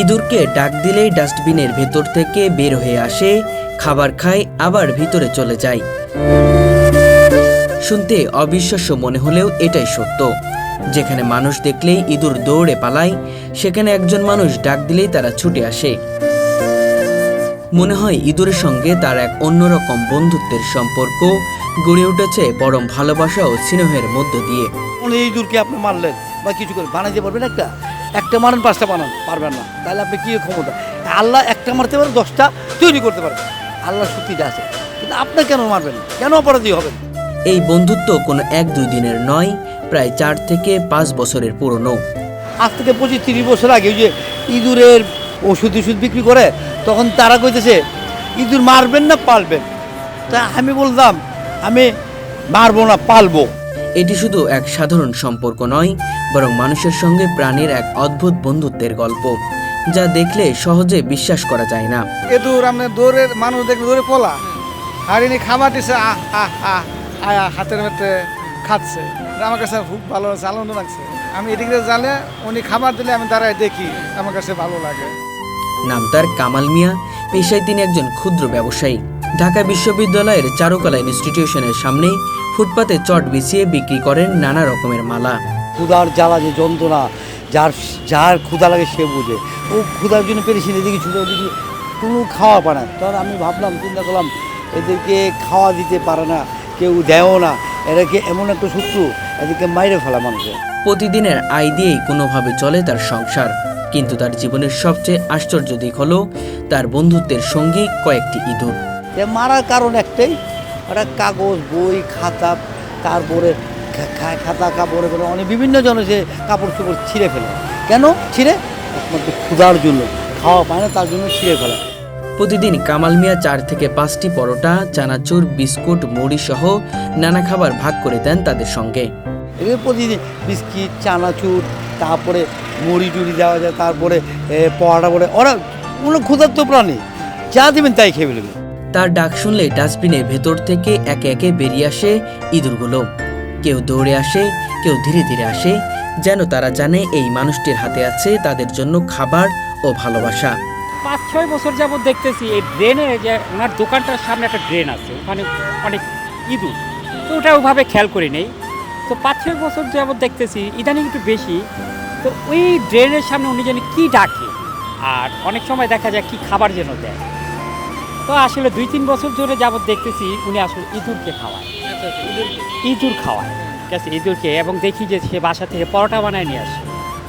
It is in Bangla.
ইঁদুরকে ডাক দিলেই ডাস্টবিনের ভেতর থেকে বের হয়ে আসে, খাবার খায়, আবার ভিতরে চলে যায়। শুনতে অবিশ্বাস্য মনে হলেও এটাই সত্য। যেখানে মানুষ দেখলেই ইঁদুর দৌড়ে পালায়, সেখানে একজন মানুষ ডাক দিলেই তারা ছুটে আসে। মনে হয় ইঁদুরের সঙ্গে তার এক অন্যরকম বন্ধুত্বের সম্পর্ক গড়ে উঠেছে পরম ভালোবাসা ও স্নেহের মধ্য দিয়ে। ইঁদুরকে আপনি মারলেন বা কিছু করে বানাইতে পারবেন, একটা মারেন 5টা বানান পারবেন না, তাহলে আপনি কি ক্ষমতা? আল্লাহ একটা মারতে পারেন, 10টা তৈরি করতে পারবেন। আল্লাহ শক্তিটা আছে, কিন্তু আপনি কেন মারবেন? কেন অপরাধী হবেন? এই বন্ধুত্ব কোনো 1-2 দিনের নয়, প্রায় 4 থেকে 5 বছরের পুরনো। আজ থেকে 25-30 বছর আগে ওই যে ইঁদুরের ওষুধ বিক্রি করে, তখন তারা কইতেছে ইঁদুর মারবেন না পালবেন। তা আমি বললাম আমি মারবো না, পালবো। এটি শুধু এক সাধারণ সম্পর্ক নয়, বরং মানুষের সঙ্গে প্রাণীর এক অদ্ভুত বন্ধুত্বের গল্প, যা দেখলে সহজে বিশ্বাস করা যায় না। ইঁদুর আপনার দৌড়ের মানুষ দেখলে দৌড়ে পলা হারিনি খাবার দিছে, আহ আহ আহ আয়া হাতের মধ্যে খাচ্ছে। আমার কাছে খুব ভালো লাগছে, আনন্দ লাগছে। আমি এদিকে জানলে উনি খাবার দিলে আমি দাঁড়ায় দেখি, আমার কাছে ভালো লাগে। নাম তার কামাল মিয়া, পেশায় তিনি একজন ক্ষুদ্র ব্যবসায়ী। ঢাকা বিশ্ববিদ্যালয়ের চারুকলা ইনস্টিটিউশনের সামনে ফুটপাতে চট বিছিয়ে বিক্রি করেন নানা রকমের মালা। ক্ষুধার জ্বালা যে যন্ত্রণা, যার ক্ষুধা লাগে সে বুঝে। ও ক্ষুধার জন্য পেরেছি, এদিকে ছুটে ওদিকে কোনো খাওয়া পায় না। তখন আমি ভাবলাম, চিন্তা করলাম, এদেরকে খাওয়া দিতে পারে না, কেউ দেয়ও না, এদেরকে এমন একটা শত্রু, এদেরকে মাইরে ফেলা মানুষে। প্রতিদিনের আয় দিয়েই কোনোভাবে চলে তার সংসার, কিন্তু তার জীবনের সবচেয়ে আশ্চর্য দিক হলো তার বন্ধুত্বের সঙ্গী কয়েকটি ইঁদুর। মারার কারণ একটাই, একটা কাগজ, বই, খাতা, তারপরে খাতা কাপড়ে করে অনেক বিভিন্ন জনে যে কাপড় চোপড় ছিঁড়ে ফেলে। কেন ছিঁড়ে? একমাত্র ক্ষুধার জন্য, খাওয়া পায় না তার জন্য ছিঁড়ে ফেলে। প্রতিদিন কামাল মিয়া 4 থেকে 5টি পরোটা, চানাচুর, বিস্কুট, মুড়ি সহ নানা খাবার ভাগ করে দেন তাদের সঙ্গে। এগুলো প্রতিদিন বিস্কিট, চানাচুর, তারপরে মুড়ি টুড়ি দেওয়া যায়, তারপরে পরোটা পরে ওরা কোনো ক্ষুধার্ত প্রাণী, যা দেবেন তাই খেয়ে ফেলবে। তার ডাক শুনলে ডাস্টবিনের ভেতর থেকে একে একে বেরিয়ে আসে ইঁদুরগুলো। কেউ দৌড়ে আসে, কেউ ধীরে ধীরে আসে, যেন তারা জানে এই মানুষটির হাতে আছে তাদের জন্য খাবার ও ভালোবাসা। 5-6 বছর যাবত দেখতেছি এই ড্রেনে, যে ওনার দোকানটার সামনে একটা ড্রেন আছে, ওখানে অনেক ইঁদুর, তো ওটা ওভাবে খেয়াল করি নেই। তো 5-6 বছর যাবত দেখতেছি ইদানিং একটু বেশি। তো ওই ড্রেনের সামনে উনি যেন কী ডাকে, আর অনেক সময় দেখা যায় কি খাবার যেন দেয়। তো আসলে 2-3 বছর ধরে যাবত দেখতেছি উনি আসলে ইঁদুরকে খাওয়ায়, ইঁদুর খাওয়ায়, ঠিক আছে, ইঁদুরকে। এবং দেখি যে সে বাসা থেকে পরোটা বানায় নিয়ে আসে।